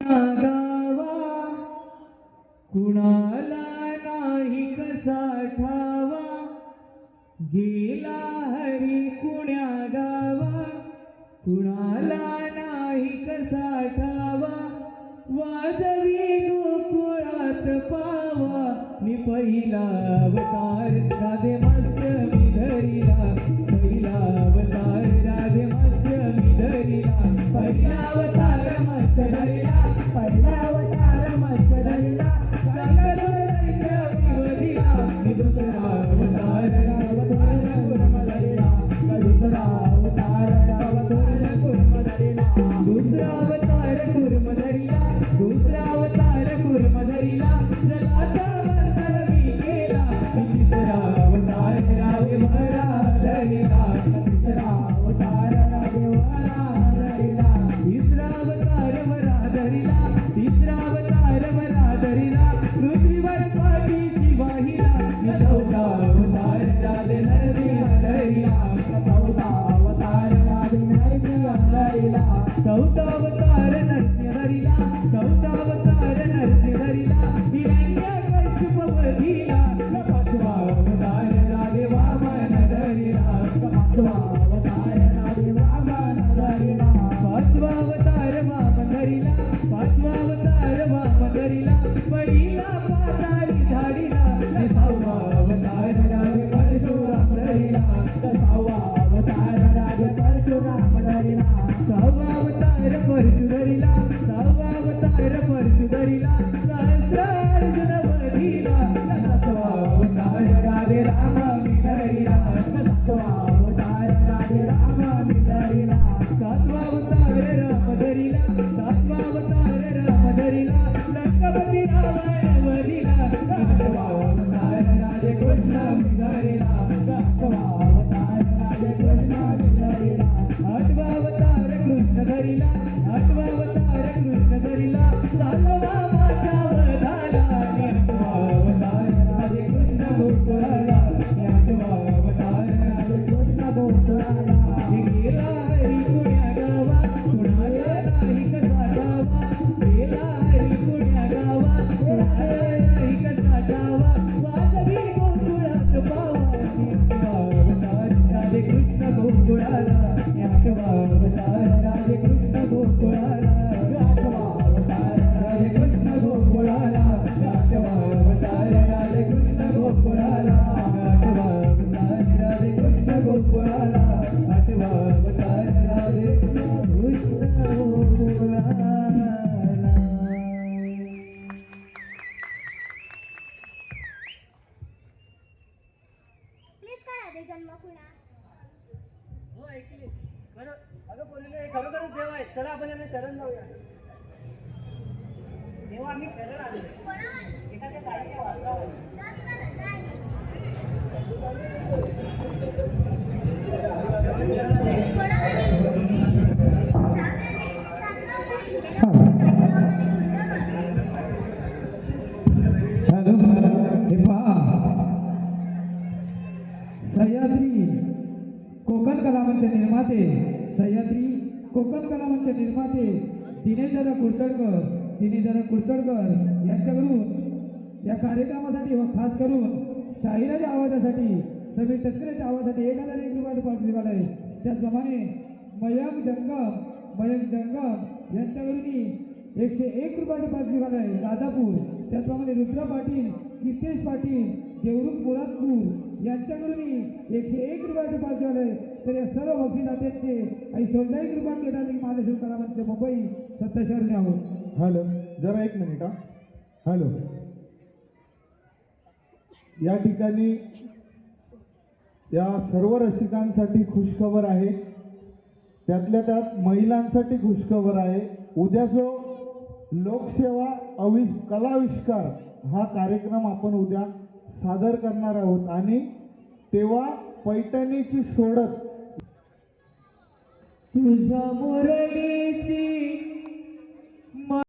गावा कुणाला नाही कसा ठावा गेला हरी कुण्या गावा कुणाला नाही कसा ठावा वाजवी गोकुळात पावा मी पहिला अवतार राधे मस्त मी धरिला पहिला अवतार राधे मस्त मी धरिला पहिला अवतार मस्त धरिला पहिला अवतार मस्त धरिला मी दुसरा अवतार कुर्म धरिला दुसरा अवतार कुर्म धरिला दुसरा अवतार कुर्म धरिला दुसरा अवतार कुर्म धरिला जगाचा मंथन मी केला तिसरा अवतार रावे भरा धरिला तिसरा अवतार रावे भरा धरिला तिसरा अवतार भरा धरिला तिसरा अवतार भरा धरिला पृथ्वीवर पाठीची वाहिला चौथा अवतार राधे नरसिंह धरिला चौथा अवतार राधे नरसिंह धरिला चौथा अवतार नरसिंह धरिला चौथा अवतार नरसिंह धरिला हिरण्यकश्यप वधिला पाचवा अवतार राधे वामन धरिला पाचवा अवतार राधे वामन धरिला पाचवा अवतार वामन धरिला पाचवा अवतार वामन धरिला पहिला पाताळी धाडिला सहावा अवतार राधे परशुराम धरिला सहावा अवतार राधे परशुराम धरिला सहावा अवतार परशु धरिला सहावा अवतार परशु धरिला सहस्र अर्जुन वधिला सातवा अवतार राधे राम मी धरिला सातवा अवतार राधे राम मी धरिला सातवा अवतार राम धरिला सातवा अवतार राम धरिला लंकापती रावण वधिला आठवा अवतार राधे कृष्ण मी धरिला आठवा अवतार राधे कृष्ण मी धरिला आठवा अवतार कृष्ण धरिला आठवा अवतार कृष्ण धरिला सातवा माझा वधाला आठवा अवतार राधे कृष्ण गोकुळाला आठवा अवतार राधे कृष्ण गोकुळाला गेला हरी कुण्या गावा कुणाला नाही कसा ठावा गेला हरी कुण्या गावा कुणाला नाही कसा ठावा वाजवी गोकुळात पावा आठवा अवतार राधे कृष्ण गोकुळाला आठवा अवतार राधे कृष्ण गोकुळाला आठवा अवतार राधे कृष्ण गोकुळाला आठवा अवतार राधे कृष्ण गोकुळाला आठवा अवतार राधे कृष्ण गोकुळाला आठवा अवतार राधे कृष्ण गोकुळाला. प्लीज करा दे जन्म खुणा. हो ऐकली बरं. अगं बोलले खरोखरच देव आहेत. चला आपण यांना शरण जाऊया. देवा आम्ही शरण आलो एखाद्या काळाच्या वाचनावर हॅलो हे पहा सह्याद्री कोकण कलामंच निर्माते सह्याद्री कोकण कलामंच निर्माते दिनेशदादा कुलकर्णीकर यांच्याकडून या कार्यक्रमासाठी व खास करून शाहिराच्या आवाजासाठी समीर तटकरेच्या आवाजासाठी 1001 रुपयाचं पाच दिवाला आहे. त्याचप्रमाणे मयंक जंगम यांच्याकडून 101 रुपयाचं पाच दिवाला आहे राजापूर. त्याचप्रमाणे रुद्र पाटील कीर्तेश पाटील देवरुख पोलादपूर यांच्याकडून 101 रुपयाचं पाच दिवाला आहे. तर या सर्व बक्षिसात्यांचे आणि 101 रुपयात घेतात महादेश्वर कलामंच मुंबई सत्तशरणे आहोत. हॅलो जरा एक मिनिट हा. हॅलो या ठिकाणी या सर्व रसिकांसाठी खुशखबर आहे. त्यातल्या त्यात महिलांसाठी खुशखबर आहे. उद्या जो लोकसेवा कलाविष्कार हा कार्यक्रम आपण उद्या सादर करणार आहोत आणि तेव्हा पैठणीची सोडत तुझ्या मुरलीची